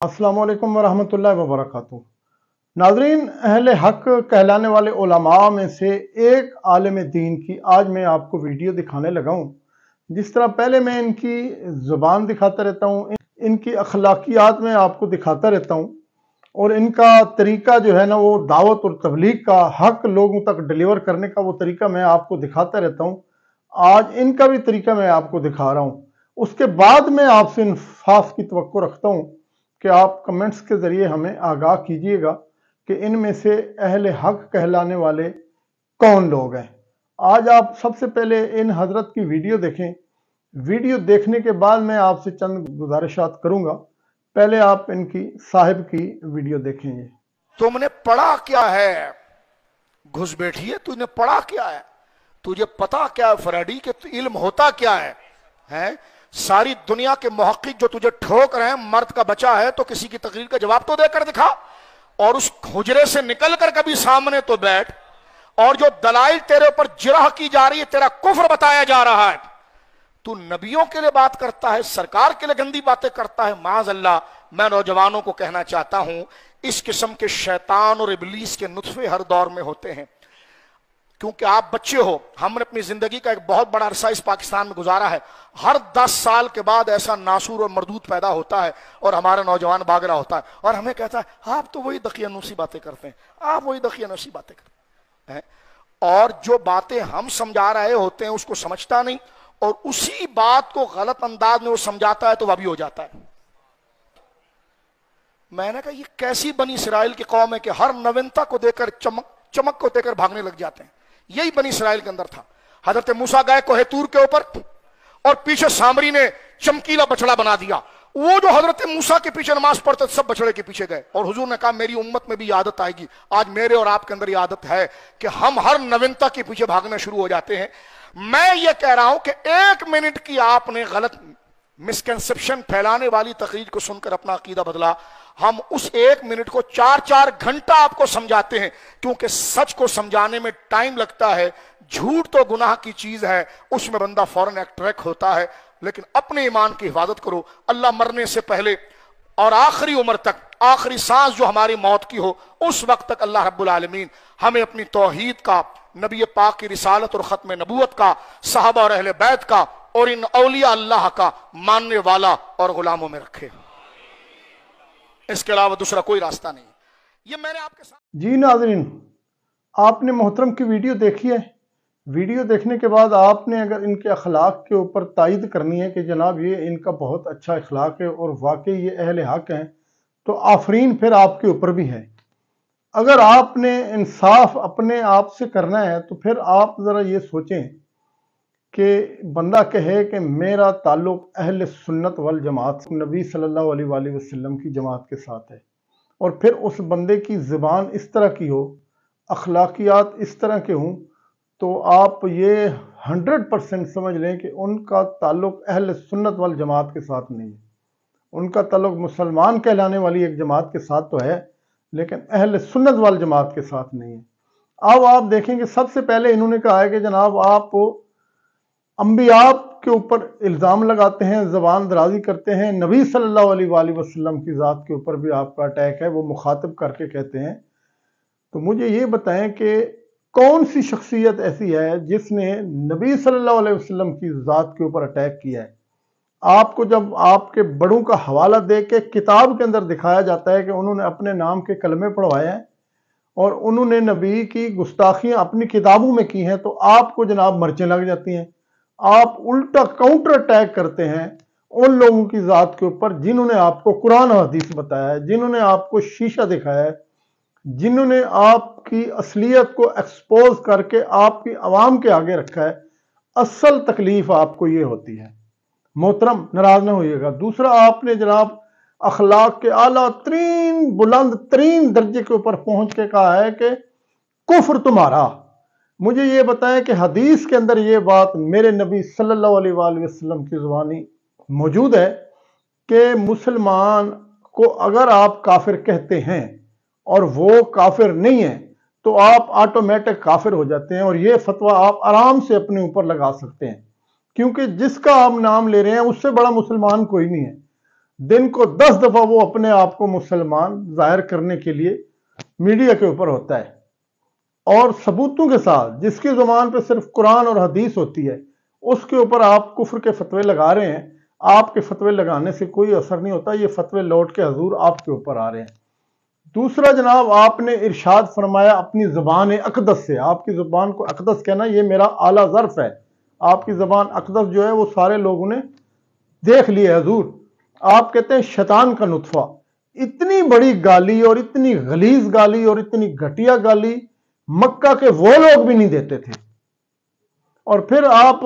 अस्सलामु अलैकुम वरहमतुल्लाहि वबरकातुहू। नाज़रीन, अहले हक कहलाने वाले उलमा में से एक आलिम दीन की आज मैं आपको वीडियो दिखाने लगा हूँ। जिस तरह पहले मैं इनकी ज़ुबान दिखाता रहता हूँ, इनकी अखलाकियात में आपको दिखाता रहता हूँ और इनका तरीका जो है ना वो दावत और तबलीग का हक लोगों तक डिलीवर करने का वो तरीका मैं आपको दिखाता रहता हूँ। आज इनका भी तरीका मैं आपको दिखा रहा हूँ। उसके बाद मैं आपसे इंसाफ की तवक्को रखता हूँ कि आप कमेंट्स के ज़रिए हमें आगाह कीजिएगा कि इनमें से अहले हक कहलाने वाले कौन लोग हैं। आज आप सबसे पहले इन हजरत की वीडियो देखें। वीडियो देखने के बाद मैं आपसे चंद गुजारिशात करूंगा। पहले आप इनकी साहिब की वीडियो देखेंगे। तुमने पढ़ा क्या है? घुस बैठिए, तूने पढ़ा क्या है? तुझे पता क्या है फराडी कि इल्म होता क्या है? सारी दुनिया के मुहक्किक जो तुझे ठोक रहे हैं, मर्द का बचा है तो किसी की तकरीर का जवाब तो देकर दिखा, और उस हुजरे से निकलकर कभी सामने तो बैठ, और जो दलाइल तेरे ऊपर जिरह की जा रही है, तेरा कुफ्र बताया जा रहा है, तू नबियों के लिए बात करता है, सरकार के लिए गंदी बातें करता है। माज़ अल्लाह, मैं नौजवानों को कहना चाहता हूं, इस किस्म के शैतान और इबलीस के नुत्फे हर दौर में होते हैं, क्योंकि आप बच्चे हो। हमने अपनी जिंदगी का एक बहुत बड़ा अरसा इस पाकिस्तान में गुजारा है। हर 10 साल के बाद ऐसा नासूर और मरदूद पैदा होता है और हमारा नौजवान भाग रहा होता है और हमें कहता है आप तो वही दकियानूसी बातें करते हैं, आप वही दकियानूसी बातें करते हैं। और जो बातें हम समझा रहे होते हैं उसको समझता नहीं, और उसी बात को गलत अंदाज में वो समझाता है तो वह भी हो जाता है। मैंने कहा ये कैसी बनी इसराइल की कौम है कि हर नवीनता को देकर चमक को देकर भागने लग जाते हैं। यही बनी इसराइल के अंदर था। हजरत मूसा गए कोहे तूर के ऊपर और पीछे सामरी ने चमकीला बछड़ा बना दिया। वो जो हजरत मूसा के पीछे नमाज पढ़ते सब बछड़े के पीछे गए, और हुजूर ने कहा मेरी उम्मत में भी आदत आएगी। आज मेरे और आपके अंदर ये आदत है कि हम हर नवीनता के पीछे भागना शुरू हो जाते हैं। मैं ये कह रहा हूं कि 1 मिनट की आपने गलत मिसकंसेप्शन फैलाने वाली तकरीर को सुनकर अपना अकीदा बदला। हम उस 1 मिनट को 4-4 घंटा आपको समझाते हैं, क्योंकि सच को समझाने में टाइम लगता है। झूठ तो गुनाह की चीज है, उसमें बंदा फौरन अट्रैक्ट होता है, लेकिन अपने ईमान की हिफाजत करो। अल्लाह मरने से पहले और आखिरी उम्र तक, आखिरी सांस जो हमारी मौत की हो, उस वक्त तक अल्लाह रब्बुल आलमीन हमें अपनी तौहीद का, नबी पाक की रिसालत और खत्म नबूवत का, सहाबा और अहले बैत का और इन औलिया अल्लाह का मानने वाला और गुलामों में रखे। इसके अलावा दूसरा कोई रास्ता नहीं। ये मैंने आपके साथ। जी नाज़रीन, आपने मोहतरम की वीडियो देखी है। वीडियो देखने के बाद आपने अगर इनके अखलाक के ऊपर तायद करनी है कि जनाब ये इनका बहुत अच्छा अखलाक है और वाकई ये अहले हक हैं, तो आफरीन फिर आपके ऊपर भी है। अगर आपने इंसाफ अपने आप से करना है तो फिर आप ज़रा ये सोचें कि बंदा कहे कि मेरा ताल्लुक अहले सुन्नत वल जमात, नबी सल्लल्लाहु अलैहि वसल्लम की जमात के साथ है, और फिर उस बंदे की ज़बान इस तरह की हो, अखलाकियात इस तरह के हों, तो आप ये 100% समझ लें कि उनका ताल्लुक अहले सुन्नत वल जमात के साथ नहीं है। उनका ताल्लुक मुसलमान कहलाने वाली एक जमात के साथ तो है, लेकिन अहले सुन्नत वल जमात के साथ नहीं है। अब आप देखेंगे सबसे पहले इन्होंने कहा है कि जनाब आप अंबिया के ऊपर इल्ज़ाम लगाते हैं, ज़बान दराजी करते हैं, नबी सल्लल्लाहु अलैहि वसल्लम की ज़ात के ऊपर भी आपका अटैक है, वो मुखातिब करके कहते हैं। तो मुझे ये बताएं कि कौन सी शख्सियत ऐसी है जिसने नबी सल्लल्लाहु अलैहि वसल्लम की ज़ात के ऊपर अटैक किया है? आपको जब आपके बड़ों का हवाला दे के किताब के अंदर दिखाया जाता है कि उन्होंने अपने नाम के कलमे पढ़वाए हैं और उन्होंने नबी की गुस्ताखियाँ अपनी किताबों में की हैं, तो आपको जनाब मर्चें लग जाती हैं। आप उल्टा काउंटर अटैक करते हैं उन लोगों की ज़ात के ऊपर जिन्होंने आपको कुरान और हदीस बताया है, जिन्होंने आपको शीशा दिखाया है, जिन्होंने आपकी असलियत को एक्सपोज करके आपकी आवाम के आगे रखा है। असल तकलीफ आपको ये होती है। मोहतरम नाराज ना होइएगा। दूसरा, आपने जनाब अखलाक के आला तरीन बुलंद तरीन दर्जे के ऊपर पहुंच के कहा है कि कुफ्र तुम्हारा। मुझे ये बताएं कि हदीस के अंदर ये बात मेरे नबी सल्लल्लाहु अलैहि वसल्लम की ज़ुबानी मौजूद है कि मुसलमान को अगर आप काफिर कहते हैं और वो काफिर नहीं है तो आप ऑटोमेटिक काफिर हो जाते हैं, और ये फतवा आप आराम से अपने ऊपर लगा सकते हैं, क्योंकि जिसका आप नाम ले रहे हैं उससे बड़ा मुसलमान कोई नहीं है। दिन को 10 दफा वो अपने आप को मुसलमान जाहिर करने के लिए मीडिया के ऊपर होता है, और सबूतों के साथ। जिसकी जुबान पे सिर्फ कुरान और हदीस होती है उसके ऊपर आप कुफ्र के फतवे लगा रहे हैं। आपके फतवे लगाने से कोई असर नहीं होता, ये फतवे लौट के हजूर आपके ऊपर आ रहे हैं। दूसरा जनाब, आपने इरशाद फरमाया अपनी ज़बान अक़दस से। आपकी ज़बान को अक़दस कहना ये मेरा आला ज़र्फ़ है। आपकी ज़बान अक़दस जो है वो सारे लोगों ने देख लिया हजूर। आप कहते हैं शैतान का नुत्फ़ा। इतनी बड़ी गाली और इतनी गलीज गाली और इतनी घटिया गाली मक्का के वो लोग भी नहीं देते थे, और फिर आप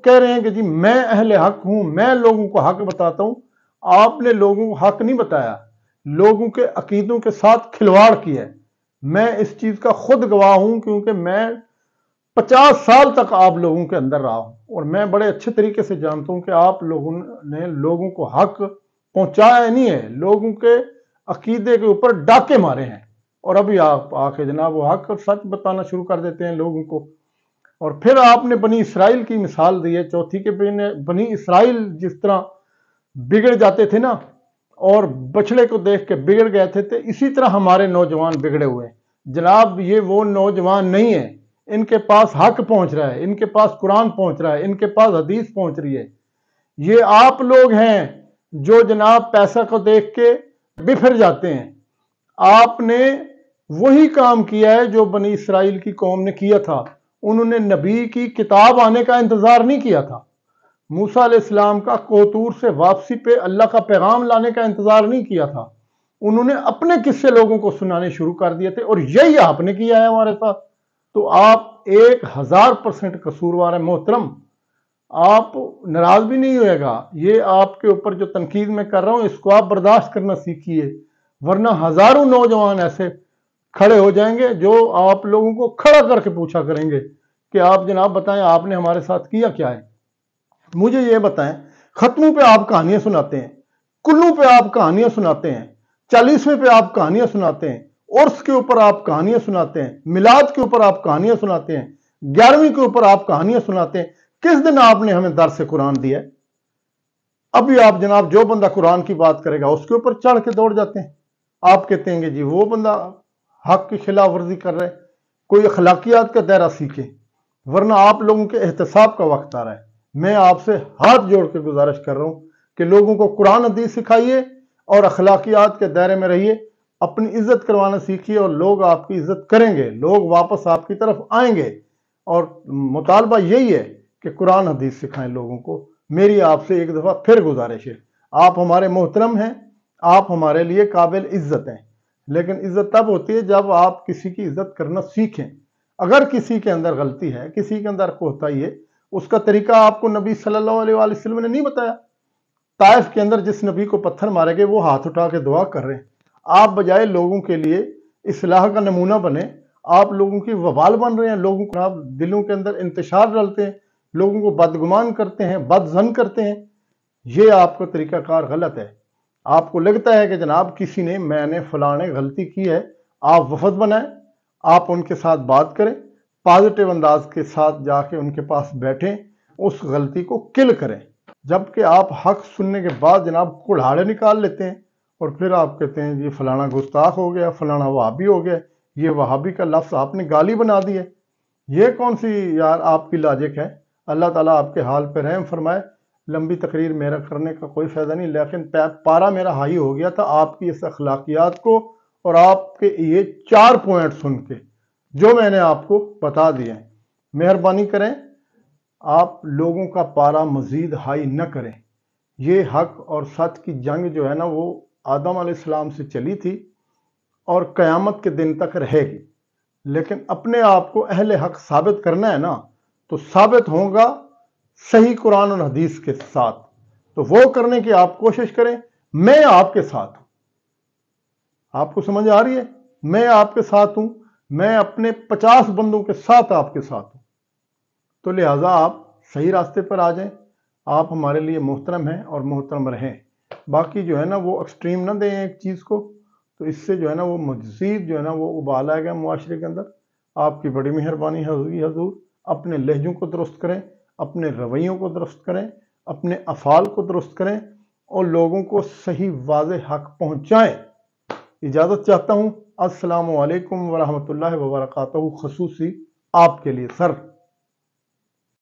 कह रहे हैं कि जी मैं अहले हक हूं, मैं लोगों को हक बताता हूं। आपने लोगों को हक नहीं बताया, लोगों के अकीदों के साथ खिलवाड़ किया है। मैं इस चीज का खुद गवाह हूं, क्योंकि मैं 50 साल तक आप लोगों के अंदर रहा हूं और मैं बड़े अच्छे तरीके से जानता हूं कि आप लोगों ने लोगों को हक पहुंचाया नहीं है, लोगों के अकीदे के ऊपर डाके मारे हैं, और अभी आप आके जनाब वो हक सच बताना शुरू कर देते हैं लोगों को। और फिर आपने बनी इसराइल की मिसाल दी है चौथी के। बनी इसराइल जिस तरह बिगड़ जाते थे ना, और बछड़े को देख के बिगड़ गए थे, इसी तरह हमारे नौजवान बिगड़े हुए हैं। जनाब ये वो नौजवान नहीं है, इनके पास हक पहुंच रहा है, इनके पास कुरान पहुंच रहा है, इनके पास हदीस पहुंच रही है। ये आप लोग हैं जो जनाब पैसा को देख के बिफर जाते हैं। आपने वही काम किया है जो बनी इसराइल की कौम ने किया था। उन्होंने नबी की किताब आने का इंतजार नहीं किया था, मूसा अलैहिस्सलाम का कोतूर से वापसी पे अल्लाह का पैगाम लाने का इंतजार नहीं किया था। उन्होंने अपने किस्से लोगों को सुनाने शुरू कर दिए थे, और यही आपने किया है हमारे साथ। तो आप 1000% कसूरवार है मोहतरम। आप नाराज भी नहीं होएगा, ये आपके ऊपर जो तनकीद मैं कर रहा हूं इसको आप बर्दाश्त करना सीखिए, वरना हजारों नौजवान ऐसे खड़े हो जाएंगे जो आप लोगों को खड़ा करके पूछा करेंगे कि आप जनाब बताएं आपने हमारे साथ किया क्या है। मुझे ये बताएं, खत्मों पे आप कहानियां सुनाते हैं, कुल्लू पे आप कहानियां सुनाते हैं, 40वें पे आप कहानियां सुनाते हैं, उर्स के ऊपर आप कहानियां सुनाते हैं, मिलाद के ऊपर आप कहानियां सुनाते हैं, 11वीं के ऊपर आप कहानियां सुनाते हैं। किस दिन आपने हमें दर्स से कुरान दिया? अभी आप जनाब जो बंदा कुरान की बात करेगा उसके ऊपर चढ़ के दौड़ जाते हैं। आप कहते हैं कि जी वो बंदा हक की खिलाफ वर्जी कर रहा है, कोई अखलाकियात का दायरा सीखे, वरना आप लोगों के एहतसाब का वक्त आ रहा है। मैं आपसे हाथ जोड़ के गुजारिश कर रहा हूं कि लोगों को कुरान हदीस सिखाइए और अखलाकियात के दायरे में रहिए, अपनी इज्जत करवाना सीखिए, और लोग आपकी इज्जत करेंगे, लोग वापस आपकी तरफ आएंगे। और मुतालबा यही है कि कुरान हदीस सिखाएं लोगों को। मेरी आपसे एक दफ़ा फिर गुजारिश है, आप हमारे मोहतरम हैं, आप हमारे लिए काबिल इज्जत हैं, लेकिन इज्जत तब होती है जब आप किसी की इज्जत करना सीखें। अगर किसी के अंदर गलती है, किसी के अंदर कोताही है, उसका तरीका आपको नबी सल्लल्लाहु अलैहि वसल्लम ने नहीं बताया। ताइफ के अंदर जिस नबी को पत्थर मारे गए वो हाथ उठा के दुआ कर रहे हैं। आप बजाय लोगों के लिए इस्लाह का नमूना बने, आप लोगों की वबाल बन रहे हैं। लोगों को आप दिलों के अंदर इंतशार डालते हैं, लोगों को बदगुमान करते हैं, बदजन करते हैं। ये आपका तरीकाकार गलत है। आपको लगता है कि जनाब किसी ने मैंने फलाने गलती की है, आप वफद बनाएं, आप उनके साथ बात करें, पॉजिटिव अंदाज के साथ जाके उनके पास बैठें, उस गलती को किल करें। जबकि आप हक सुनने के बाद जनाब कुल्हाड़े निकाल लेते हैं और फिर आप कहते हैं ये फलाना गुस्ताख हो गया, फलाना वहाबी हो गया, ये वहाबी का लफ्ज़ आपने गाली बना दी है। ये कौन सी यार आपकी लॉजिक है? अल्लाह ताला आपके हाल पर रहम फरमाए। लंबी तकरीर मेरा करने का कोई फ़ायदा नहीं, लेकिन पारा मेरा हाई हो गया था आपकी इस अखलाकियात को और आपके ये 4 पॉइंट सुन के जो मैंने आपको बता दिए हैं। मेहरबानी करें, आप लोगों का पारा मज़ीद हाई न करें। ये हक और सच की जंग जो है ना वो आदम अलैहिस्सलाम से चली थी और क़यामत के दिन तक रहेगी। लेकिन अपने आप को अहले हक साबित करना है ना, तो साबित होगा सही कुरान और हदीस के साथ। तो वो करने की आप कोशिश करें। मैं आपके साथ हूं, आपको समझ आ रही है? मैं आपके साथ हूं, मैं अपने 50 बंदों के साथ आपके साथ हूं। तो लिहाजा आप सही रास्ते पर आ जाएं। आप हमारे लिए मोहतरम हैं और मोहतरम रहें। बाकी जो है ना वो एक्सट्रीम ना दें एक चीज़ को, तो इससे जो है ना वो मज़ीद जो है ना वो उबाल आएगा मुआशरे के अंदर। आपकी बड़ी मेहरबानी है हजूर। अपने लहजों को दुरुस्त करें, अपने रवैयों को दुरुस्त करें, अपने अफ़ाल को दुरुस्त करें, اور لوگوں کو صحیح واضح حق پہنچائیں۔ اجازت چاہتا ہوں۔ السلام علیکم ورحمۃ اللہ وبرکاتہ، خصوصی آپ کے لیے سر۔